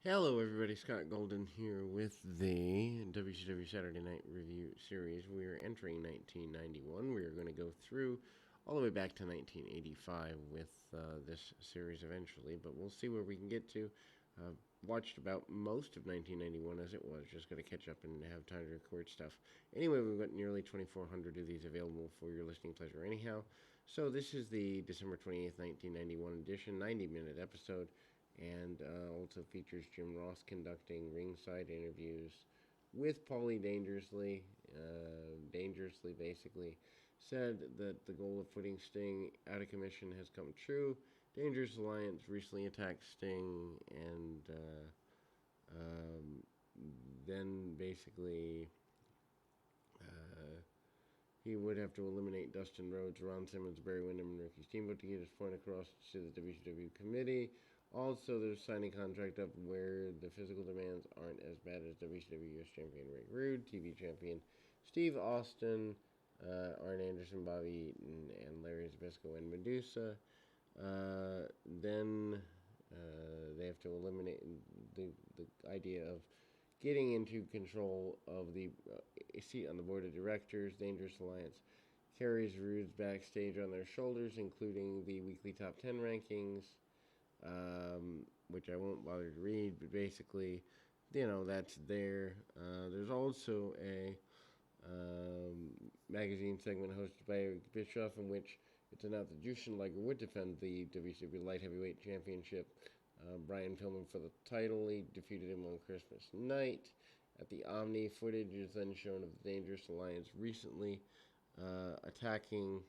Hello, everybody. Scott Golden here with the WCW Saturday Night Review series. We are entering 1991. We are going to go through all the way back to 1985 with this series eventually, but we'll see where we can get to. Watched about most of 1991 as it was, just going to catch up and have time to record stuff. Anyway, we've got nearly 2,400 of these available for your listening pleasure anyhow. So this is the December 28th, 1991 edition, 90-minute episode, and also features Jim Ross conducting ringside interviews with Paulie Dangerously. Dangerously basically said that the goal of putting Sting out of commission has come true. Dangerous Alliance recently attacked Sting, and then basically he would have to eliminate Dustin Rhodes, Ron Simmons, Barry Windham, and Ricky Steamboat to get his point across to the WCW committee. Also, there's signing contract up where the physical demands aren't as bad as WCW US Champion Rick Rude, TV Champion Steve Austin, Arn Anderson, Bobby Eaton, and Larry Zbyszko and Medusa. Then they have to eliminate the idea of getting into control of the seat on the board of directors. Dangerous Alliance carries Rude's backstage on their shoulders, including the weekly top 10 rankings, which I won't bother to read, but basically, that's there. There's also a magazine segment hosted by Eric Bischoff in which it's announced that Jushin Liger would defend the WCW Light Heavyweight Championship. Brian Pillman for the title. He defeated him on Christmas night. At the Omni, footage is then shown of the Dangerous Alliance recently attacking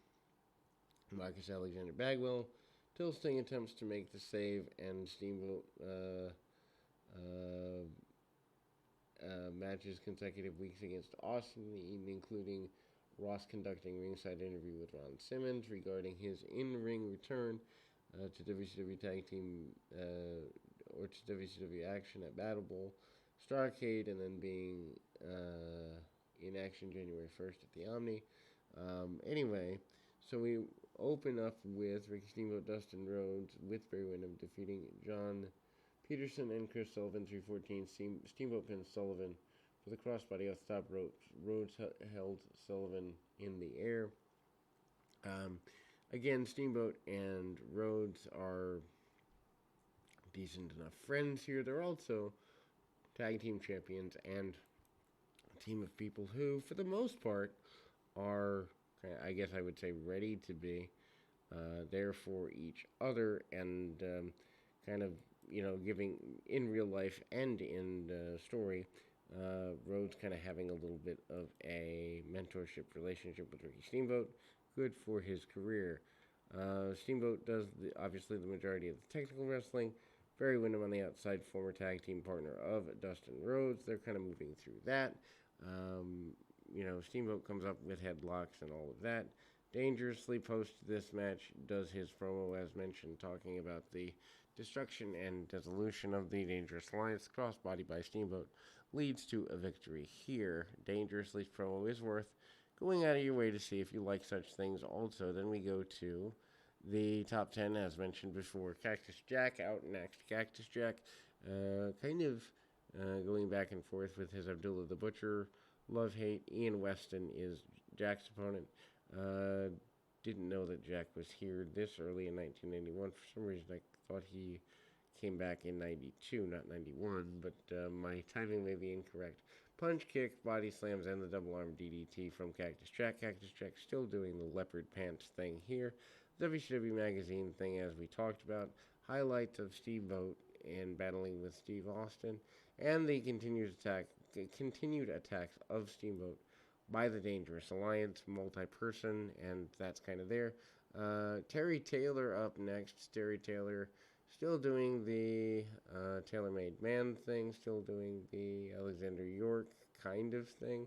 Marcus Alexander Bagwell. Till Sting attempts to make the save, and Steamboat matches consecutive weeks against Austin, including Ross conducting ringside interview with Ron Simmons regarding his in-ring return to WCW Tag Team or to WCW action at Battle Bowl, Starrcade, and then being in action January 1st at the Omni. Anyway, so we open up with Ricky Steamboat, Dustin Rhodes, with Barry Windham defeating John Peterson and Chris Sullivan, 314. Steamboat pins Sullivan for the crossbody off the top ropes. Rhodes held Sullivan in the air. Again, Steamboat and Rhodes are decent enough friends here. They're also tag team champions and a team of people who, for the most part, are, I guess I would say, ready to be there for each other, and kind of, giving in real life and in story, Rhodes kind of having a little bit of a mentorship relationship with Ricky Steamboat. Good for his career. Steamboat does obviously the majority of the technical wrestling. Barry Windham on the outside, former tag team partner of Dustin Rhodes. They're kind of moving through that. Steamboat comes up with headlocks and all of that. Dangerously post this match does his promo, as mentioned, talking about the destruction and dissolution of the Dangerous Alliance. Crossbody by Steamboat leads to a victory here. Dangerously's promo is worth going out of your way to see if you like such things. Also, then we go to the top 10, as mentioned before. Cactus Jack out next. Cactus Jack kind of going back and forth with his Abdullah the Butcher love-hate. Ian Weston is Jack's opponent. Didn't know that Jack was here this early in 1991. For some reason, I thought he came back in 92, not 91, but my timing may be incorrect. Punch, kick, body slams, and the double arm DDT from Cactus Jack. Cactus Jack still doing the leopard pants thing here. WCW Magazine thing, as we talked about. Highlights of Steamboat and battling with Steve Austin, and the continued attacks of Steamboat by the Dangerous Alliance, multi-person, and that's kind of there. Terry Taylor up next. Terry Taylor still doing the tailor-made man thing, still doing the Alexander York kind of thing.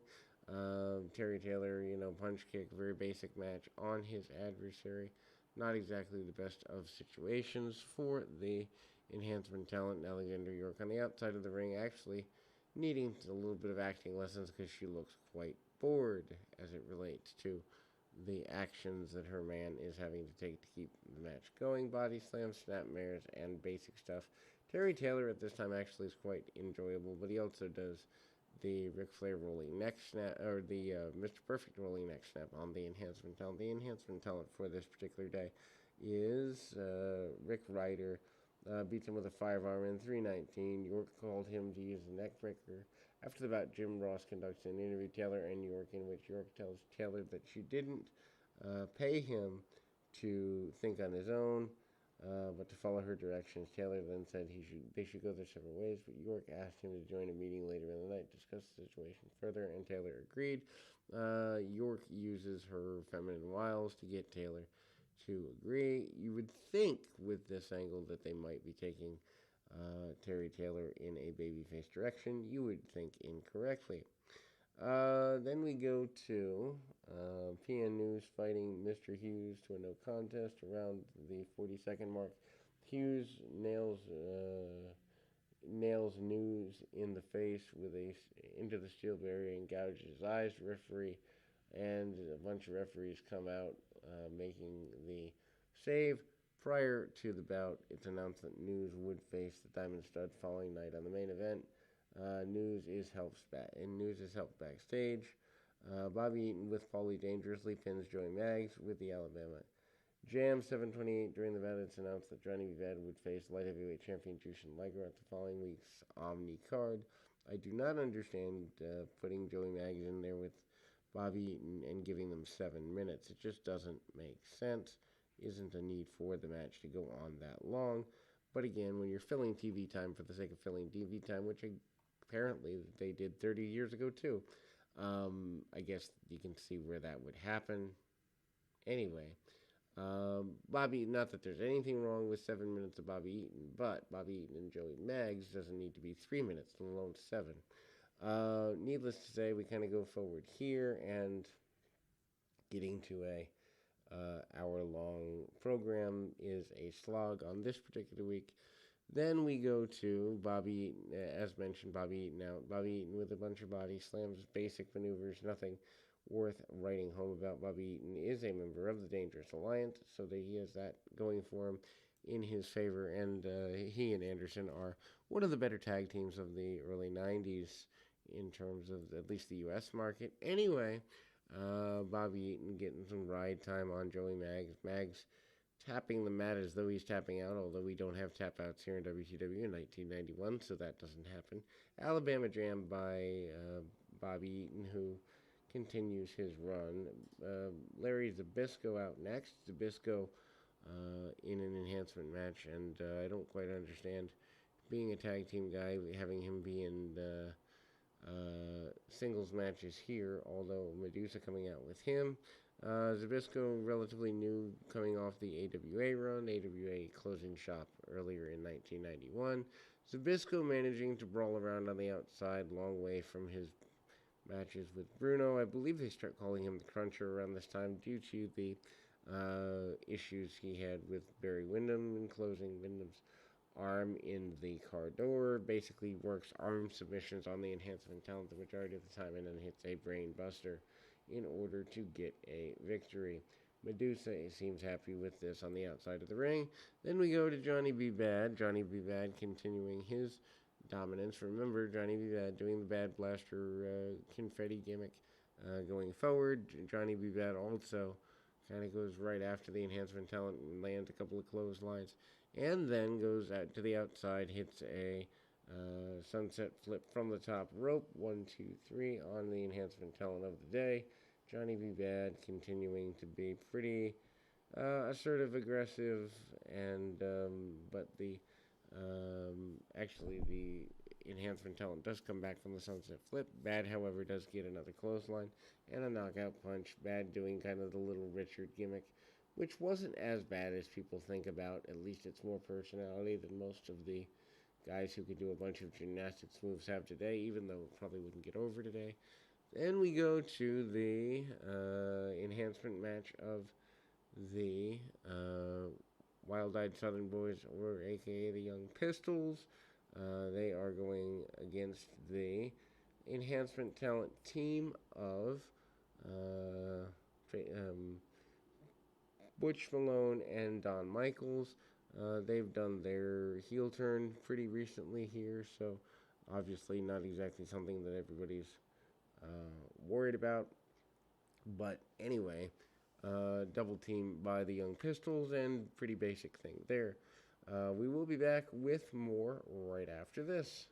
Terry Taylor, punch kick, very basic match on his adversary. Not exactly the best of situations for the enhancement talent, Alexander York. On the outside of the ring, actually needing a little bit of acting lessons because she looks quite bored as it relates to the actions that her man is having to take to keep the match going. Body slams, snap mares, and basic stuff Terry Taylor at this time actually is quite enjoyable, but he also does the Ric Flair rolling neck snap, or the Mr. Perfect rolling neck snap on the enhancement talent. The enhancement talent for this particular day is Rick Ryder. Beats him with a firearm in 3:19. York called him to use the neck breaker. After the bout, Jim Ross conducts an interview with Taylor and York, in which York tells Taylor that she didn't pay him to think on his own, but to follow her directions. Taylor then said they should go their separate ways, but York asked him to join a meeting later in the night to discuss the situation further, and Taylor agreed. York uses her feminine wiles to get Taylor to agree. You would think with this angle that they might be taking Terry Taylor in a babyface direction. You would think incorrectly. Then we go to PN News fighting Mr. Hughes to a no contest around the 42nd mark. Hughes nails News in the face into the steel barrier and gouges his eyes. Referee and a bunch of referees come out making the save. Prior to the bout, it's announced that News would face the Diamond Stud following night on the main event. News is helped backstage. Bobby Eaton with Paulie dangerously pins Joey Maggs with the Alabama Jam. 7:28 during the bout, it's announced that Johnny Vivad would face light heavyweight champion Jushin Liger at the following week's Omni card. I do not understand putting Joey Maggs in there with Bobby Eaton and giving them 7 minutes. It just doesn't make sense. Isn't a need for the match to go on that long. But again, when you're filling TV time for the sake of filling TV time, which apparently they did 30 years ago too, I guess you can see where that would happen. Anyway, Bobby, not that there's anything wrong with 7 minutes of Bobby Eaton, but Bobby Eaton and Joey Maggs doesn't need to be 3 minutes, let alone 7. Needless to say, we kind of go forward here and getting to a hour-long program is a slog on this particular week. Then we go to Bobby Eaton, as mentioned, Bobby Eaton out. Bobby Eaton with a bunch of body slams, basic maneuvers, nothing worth writing home about. Bobby Eaton is a member of the Dangerous Alliance, so that he has that going for him in his favor, and he and Anderson are one of the better tag teams of the early 90s in terms of at least the U.S. market. Anyway, Bobby Eaton getting some ride time on Joey Maggs. Maggs tapping the mat as though he's tapping out, although we don't have tap outs here in WCW in 1991, so that doesn't happen. Alabama Jam by Bobby Eaton, who continues his run. Larry Zbyszko out next. Zbyszko in an enhancement match, and I don't quite understand being a tag team guy, having him be in singles matches here, although Medusa coming out with him. Zbyszko relatively new, coming off the AWA run, AWA closing shop earlier in 1991. Zbyszko managing to brawl around on the outside, long way from his matches with Bruno. I believe they start calling him the Cruncher around this time due to the issues he had with Barry Windham and closing Windham's arm in the car door. Basically works arm submissions on the enhancement talent the majority of the time, and then hits a brain buster in order to get a victory. Medusa seems happy with this on the outside of the ring. Then we go to Johnny B. Bad. Johnny B. Bad continuing his dominance. Remember, Johnny B. Bad doing the Bad Blaster confetti gimmick going forward. Johnny B. Bad also kind of goes right after the enhancement talent and lands a couple of clotheslines, and then goes out to the outside, hits a sunset flip from the top rope. 1, 2, 3 on the enhancement talent of the day. Johnny B. Bad continuing to be pretty assertive, aggressive, and but the enhancement talent does come back from the sunset flip. Bad, however, does get another clothesline and a knockout punch. Bad doing kind of the Little Richard gimmick, which wasn't as bad as people think about. At least it's more personality than most of the guys who could do a bunch of gymnastics moves have today, even though it probably wouldn't get over today. Then we go to the enhancement match of the Wild-Eyed Southern Boys, or a.k.a. the Young Pistols. They are going against the enhancement talent team of Butch Malone and Don Michaels. They've done their heel turn pretty recently here, so obviously not exactly something that everybody's worried about. But anyway, double team by the Young Pistols, and pretty basic thing there. We will be back with more right after this.